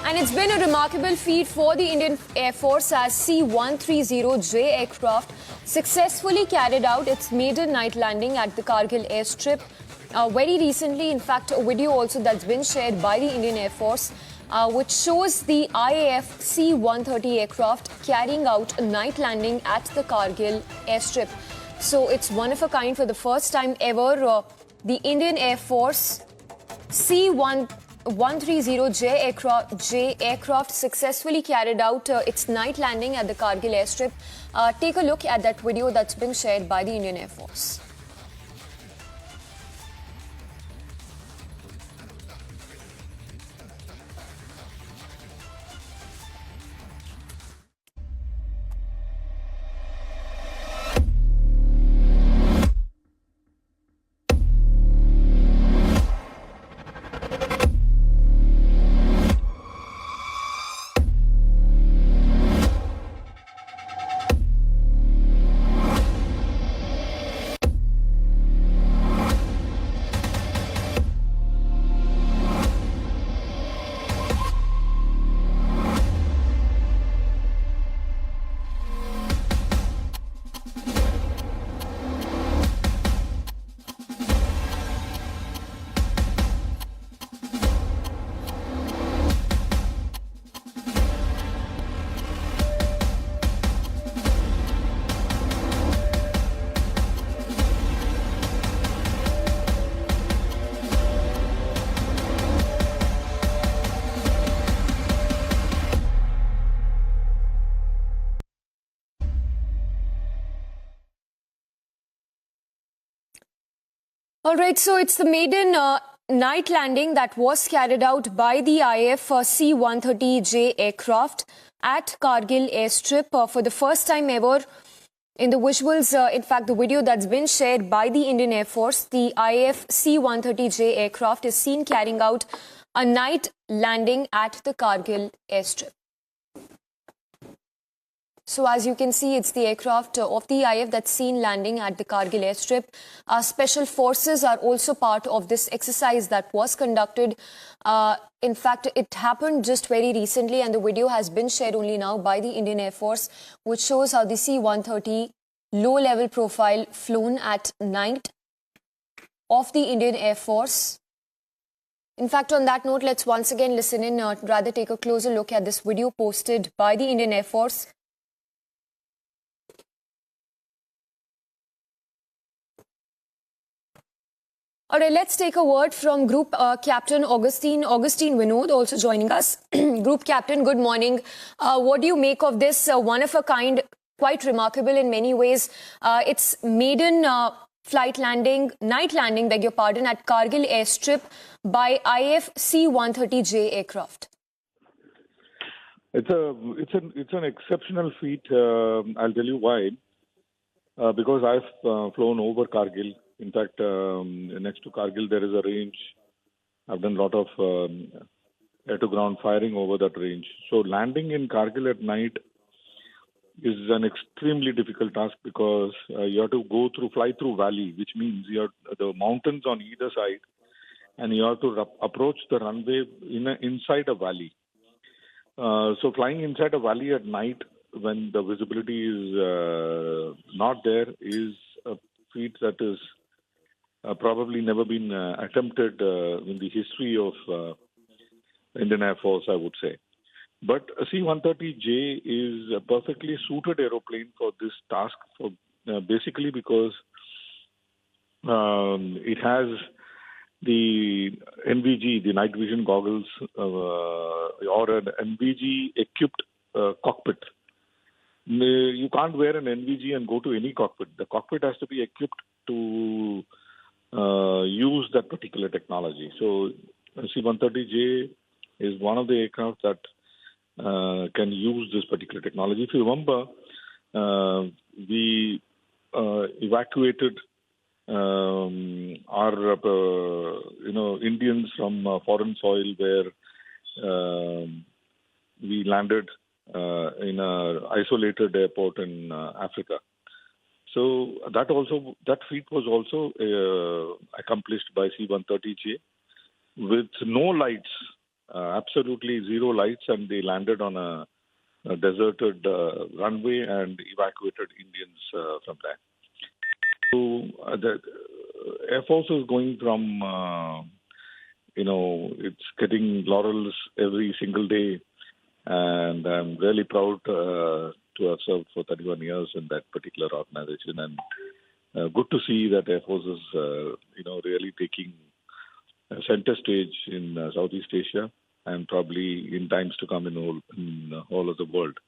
And it's been a remarkable feat for the Indian Air Force as C-130J aircraft successfully carried out its maiden night landing at the Kargil airstrip. Very recently, in fact, a video also that's been shared by the Indian Air Force, which shows the IAF C-130 aircraft carrying out a night landing at the Kargil airstrip. So it's one of a kind. For the first time ever, the Indian Air Force C-130J aircraft successfully carried out its night landing at the Kargil airstrip. Take a look at that video that's been shared by the Indian Air Force. All right, so it's the maiden night landing that was carried out by the IAF C-130J aircraft at Kargil airstrip for the first time ever. In the visuals, in fact, the video that's been shared by the Indian Air Force, the IAF C-130J aircraft is seen carrying out a night landing at the Kargil airstrip. So as you can see, it's the aircraft of the IAF that's seen landing at the Kargil airstrip. Special forces are also part of this exercise that was conducted. In fact, it happened just very recently, and the video has been shared only now by the Indian Air Force, which shows how the C-130 low-level profile flown at night of the Indian Air Force. In fact, on that note, let's once again listen in, rather take a closer look at this video posted by the Indian Air Force. All right, let's take a word from Group Captain Augustine Vinod, also joining us. Group Captain, good morning. What do you make of this one of a kind, quite remarkable in many ways? It's maiden flight landing, night landing, beg your pardon, at Kargil airstrip by IAF C-130J aircraft. It's an exceptional feat. I'll tell you why. Because I've flown over Kargil. In fact, next to Kargil, there is a range. I've done a lot of air-to-ground firing over that range. So landing in Kargil at night is an extremely difficult task because you have to fly through valley, which means you have the mountains on either side, and you have to approach the runway inside a valley. So flying inside a valley at night when the visibility is not there is a feat that is probably never been attempted in the history of Indian Air Force, I would say. But a C-130J is a perfectly suited aeroplane for this task, basically because it has the NVG, the night vision goggles, or an NVG-equipped cockpit. You can't wear an NVG and go to any cockpit. The cockpit has to be equipped to use that particular technology. So C-130J is one of the aircraft that can use this particular technology. If you remember, we evacuated our Indians from foreign soil where we landed in an isolated airport in Africa. So that feat was also accomplished by C-130J with no lights absolutely zero lights, and they landed on a deserted runway and evacuated Indians from there. So the Air Force is going from, it's getting laurels every single day, and I'm really proud to have served for 31 years in that particular organization, and good to see that Air Force is, really taking center stage in Southeast Asia and probably in times to come in all of the world.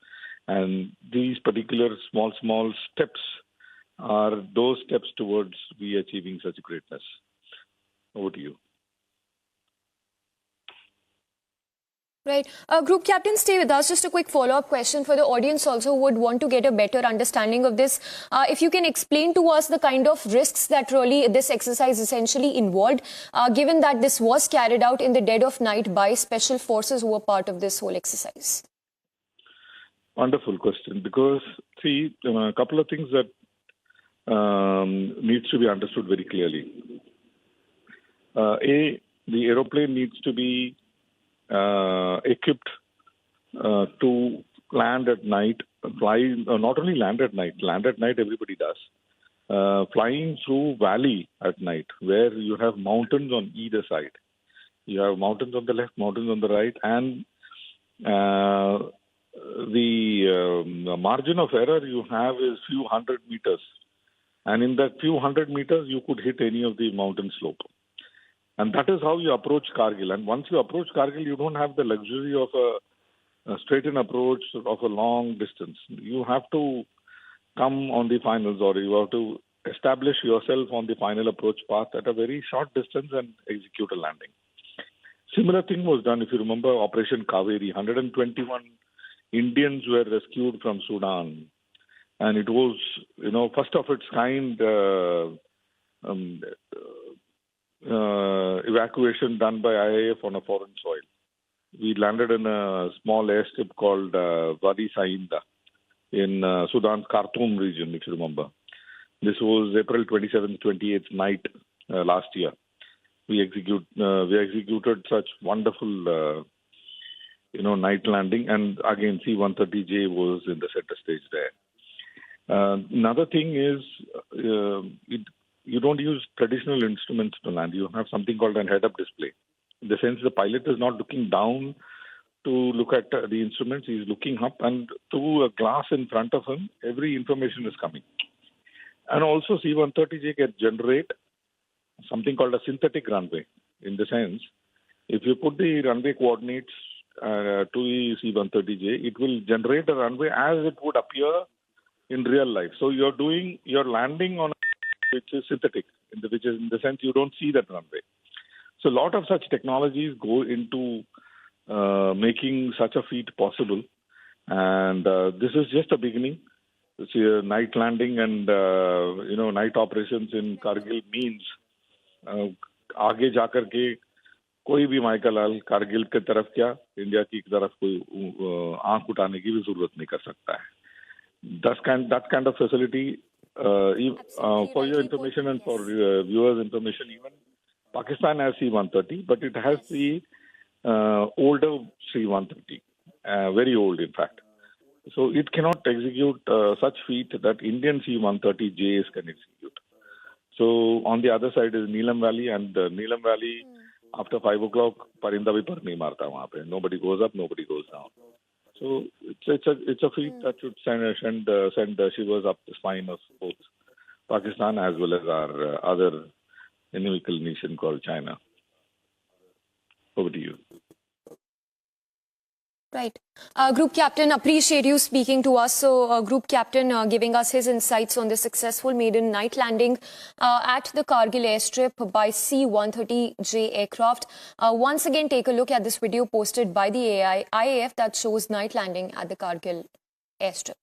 And these particular small steps are those steps towards we achieving such greatness. Over to you. Right. Group Captain, stay with us. Just a quick follow-up question for the audience also who would want to get a better understanding of this. If you can explain to us the kind of risks that really this exercise essentially involved, given that this was carried out in the dead of night by special forces who were part of this whole exercise. Wonderful question, because, see, a couple of things that needs to be understood very clearly. The aeroplane needs to be equipped to land at night, fly, not only land at night everybody does, flying through valley at night where you have mountains on either side. You have mountains on the left, mountains on the right, and the margin of error you have is few hundred meters. And in that few hundred meters, you could hit any of the mountain slope. And that is how you approach Kargil. And once you approach Kargil, you don't have the luxury of a straight-in approach of a long distance. You have to come on the finals, or you have to establish yourself on the final approach path at a very short distance and execute a landing. Similar thing was done, if you remember, Operation Kaveri. 121 Indians were rescued from Sudan. And it was, first of its kind evacuation done by IAF on a foreign soil. We landed in a small airstrip called Wadi Sainda in Sudan's Khartoum region, if you remember. This was April 27th, 28th night last year. We executed such wonderful, night landing, and again C-130J was in the center stage there. Another thing is, you don't use traditional instruments to land. You have something called an head-up display. In the sense, the pilot is not looking down to look at the instruments. He's looking up, and through a glass in front of him, every information is coming. And also, C-130J can generate something called a synthetic runway. In the sense, if you put the runway coordinates to the C-130J, it will generate a runway as it would appear in real life. So you're landing on which is synthetic, which is in the sense you don't see that runway. So a lot of such technologies go into making such a feat possible. And this is just a beginning. See, night landing and, night operations in Kargil means आगे जाकर के कोई भी Michael Kargil की तरफ क्या India की तरफ कोई आंख उठाने की भी जरूरत नहीं कर सकता है. That kind of facility, for your information and for viewers' information, even Pakistan has C-130, but it has the older C-130, very old in fact. So it cannot execute such feat that Indian C-130Js can execute. So on the other side is Neelam Valley, and Neelam Valley, after 5 o'clock, parinda bhi par nahi marta wahan pe. Nobody goes up, nobody goes down. So it's a feat that should send shivers up the spine of both Pakistan as well as our other inimical nation called China. Over to you. Right. Group Captain, appreciate you speaking to us. So, Group Captain giving us his insights on the successful maiden night landing at the Kargil airstrip by C-130J aircraft. Once again, take a look at this video posted by the IAF that shows night landing at the Kargil airstrip.